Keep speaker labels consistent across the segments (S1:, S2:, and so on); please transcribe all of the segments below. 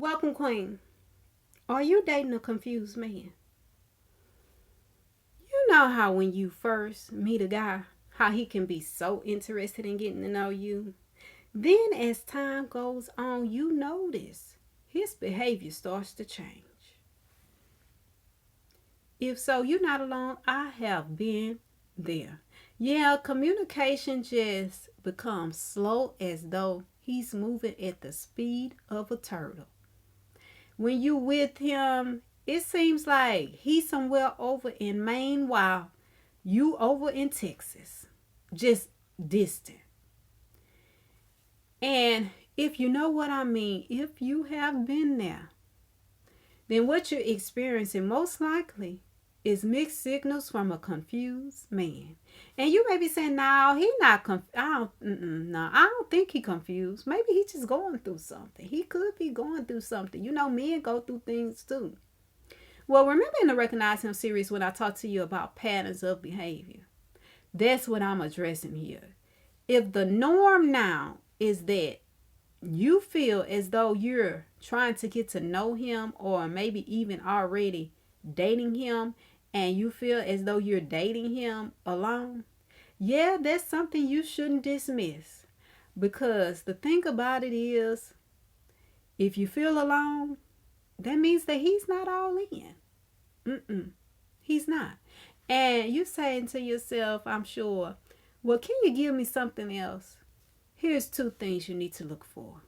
S1: Welcome, Queen. Are you dating a confused man? You know how when you first meet a guy, how he can be so interested in getting to know you. Then as time goes on, you notice his behavior starts to change. If so, you're not alone. I have been there. Yeah, communication just becomes slow as though he's moving at the speed of a turtle. When you with him, it seems like he's somewhere over in Maine while you over in Texas. Just distant. And if you know what I mean, if you have been there, then what you're experiencing most likely is mixed signals from a confused man. And you may be saying, "No, he not confused. No, I don't think he confused. Maybe he just going through something. He could be going through something. You know, men go through things too." Well, remember in the Recognize Him series when I talked to you about patterns of behavior? That's what I'm addressing here. If the norm now is that you feel as though you're trying to get to know him or maybe even already dating him and you feel as though you're dating him alone, yeah, that's something you shouldn't dismiss. Because the thing about it is, if you feel alone, that means that he's not all in. He's not. And you saying to yourself, I'm sure, well, can you give me something else? Here's two things you need to look for: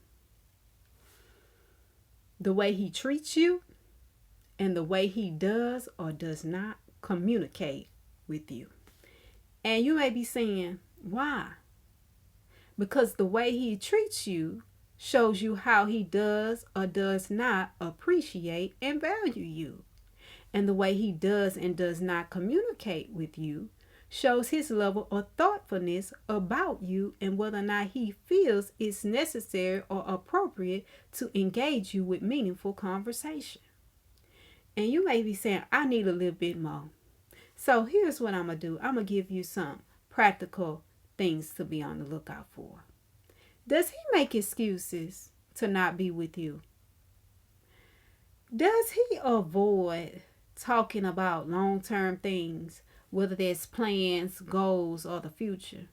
S1: the way he treats you and the way he does or does not communicate with you. And you may be saying, why? Because the way he treats you shows you how he does or does not appreciate and value you. And the way he does and does not communicate with you shows his level of thoughtfulness about you and whether or not he feels it's necessary or appropriate to engage you with meaningful conversation. And you may be saying, I need a little bit more. So here's what I'm going to do. I'm going to give you some practical things to be on the lookout for. Does he make excuses to not be with you? Does he avoid talking about long-term things, whether that's plans, goals, or the future?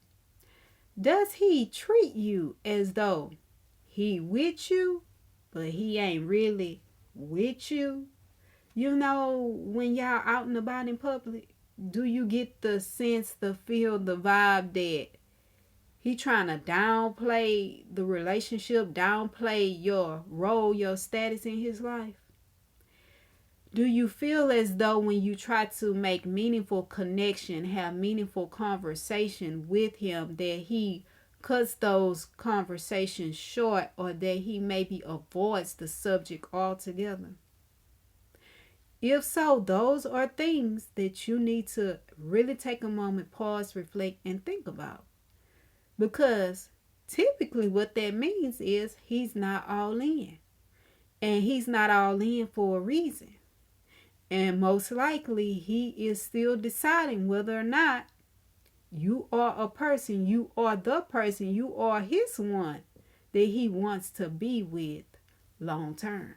S1: Does he treat you as though he with you, but he ain't really with you? You know, when y'all out and about in public, do you get the sense, the feel, the vibe that he trying to downplay the relationship, downplay your role, your status in his life? Do you feel as though when you try to make meaningful connection, have meaningful conversation with him, that he cuts those conversations short or that he maybe avoids the subject altogether? If so, those are things that you need to really take a moment, pause, reflect, and think about. Because typically what that means is he's not all in. And he's not all in for a reason. And most likely he is still deciding whether or not you are a person, you are the person, you are his one that he wants to be with long term.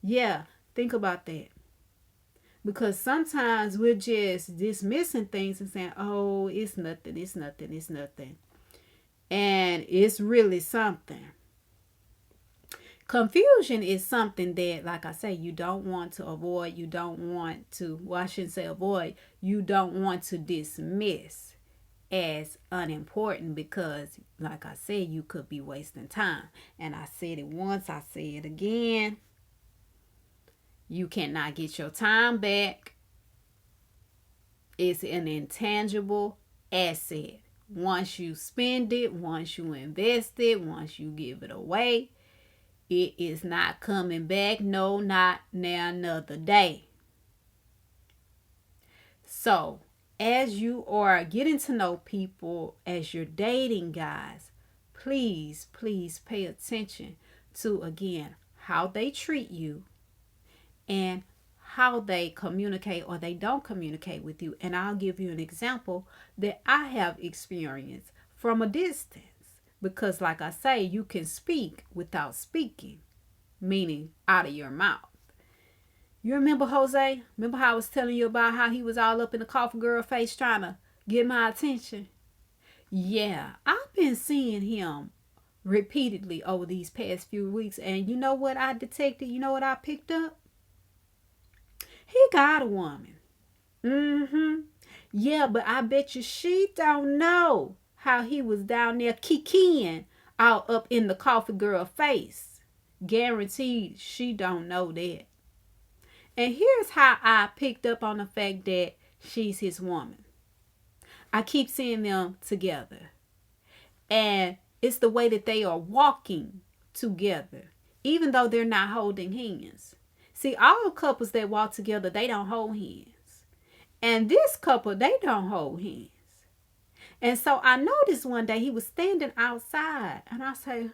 S1: Yeah, think about that. Because sometimes we're just dismissing things and saying, oh, it's nothing, it's nothing, it's nothing. And it's really something. Confusion is something that, like I say, you don't want to avoid. You don't want to, well, I shouldn't say avoid. You don't want to dismiss as unimportant because, like I said, you could be wasting time. And I said it once, I say it again. You cannot get your time back. It's an intangible asset. Once you spend it, once you invest it, once you give it away, it is not coming back. No, not now another day. So, as you are getting to know people, as you're dating guys, please, please pay attention to, again, how they treat you and how they communicate or they don't communicate with you. And I'll give you an example that I have experienced from a distance. Because, like I say, you can speak without speaking, meaning out of your mouth. You remember Jose? Remember how I was telling you about how he was all up in the coffee girl face trying to get my attention? Yeah, I've been seeing him repeatedly over these past few weeks. And you know what I detected? You know what I picked up? He got a woman. Mm-hmm. Yeah, but I bet you she don't know how he was down there kikiing all up in the coffee girl face. Guaranteed she don't know that. And here's how I picked up on the fact that she's his woman. I keep seeing them together. And it's the way that they are walking together, even though they're not holding hands. See, all couples that walk together, they don't hold hands. And this couple, they don't hold hands. And so I noticed one day he was standing outside. And I say,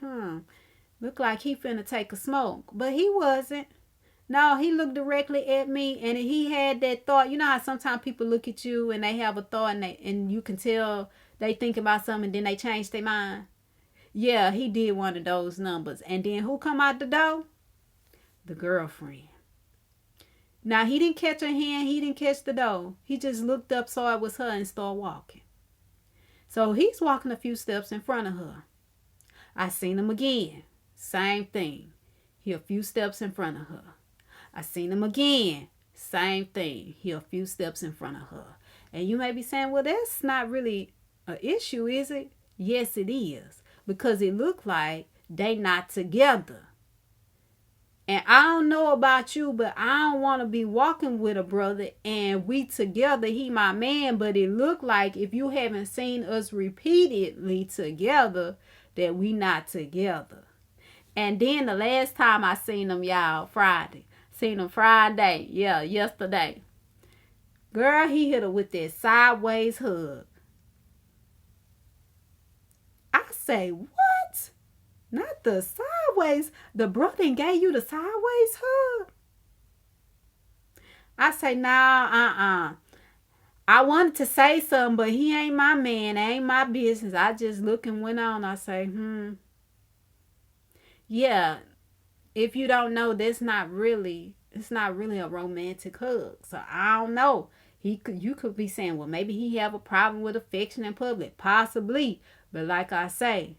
S1: look like he finna take a smoke. But he wasn't. No, he looked directly at me, and he had that thought. You know how sometimes people look at you and they have a thought, and you can tell they think about something and then they change their mind? Yeah, he did one of those numbers. And then who come out the door? The girlfriend. Now, he didn't catch her hand. He didn't catch the door. He just looked up, saw it was her, and started walking. So he's walking a few steps in front of her. I seen him again. Same thing. He a few steps in front of her. I seen him again. Same thing. He a few steps in front of her. And you may be saying, well, that's not really an issue, is it? Yes, it is. Because it looked like they not together. And I don't know about you, but I don't want to be walking with a brother and we together, he my man. But it looked like if you haven't seen us repeatedly together, that we not together. And then the last time I seen them, y'all, Friday. Seen him Friday. Yeah, yesterday. Girl, he hit her with that sideways hug. I say, what? Not the sideways. The brother gave you the sideways hug? I say, nah, I wanted to say something, but he ain't my man. It ain't my business. I just look and went on. I say, yeah, if you don't know, it's not really a romantic hug. So I don't know. You could be saying, well, maybe he have a problem with affection in public. Possibly. But like I say,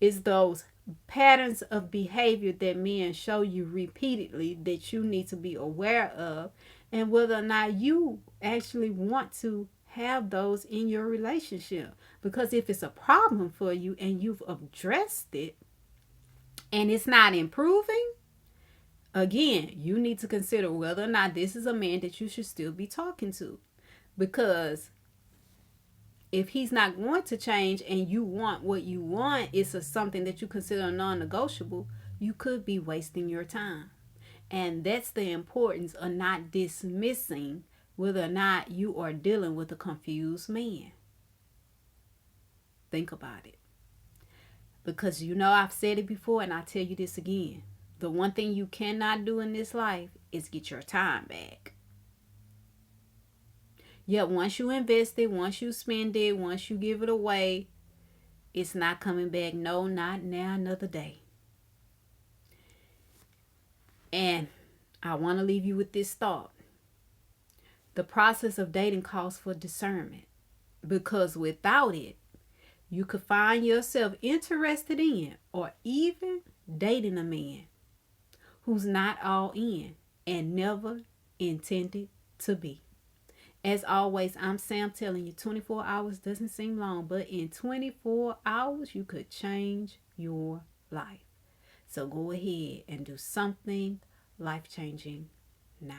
S1: it's those patterns of behavior that men show you repeatedly that you need to be aware of, and whether or not you actually want to have those in your relationship. Because if it's a problem for you and you've addressed it and it's not improving, again, you need to consider whether or not this is a man that you should still be talking to. Because if he's not going to change and you want what you want, it's something that you consider non-negotiable, you could be wasting your time. And that's the importance of not dismissing whether or not you are dealing with a confused man. Think about it. Because you know I've said it before and I tell you this again. The one thing you cannot do in this life is get your time back. Yet once you invest it, once you spend it, once you give it away, it's not coming back. No, not now, another day. And I want to leave you with this thought. The process of dating calls for discernment. Because without it, you could find yourself interested in or even dating a man who's not all in and never intended to be. As always, I'm Sam telling you 24 hours doesn't seem long, but in 24 hours, you could change your life. So go ahead and do something life-changing now.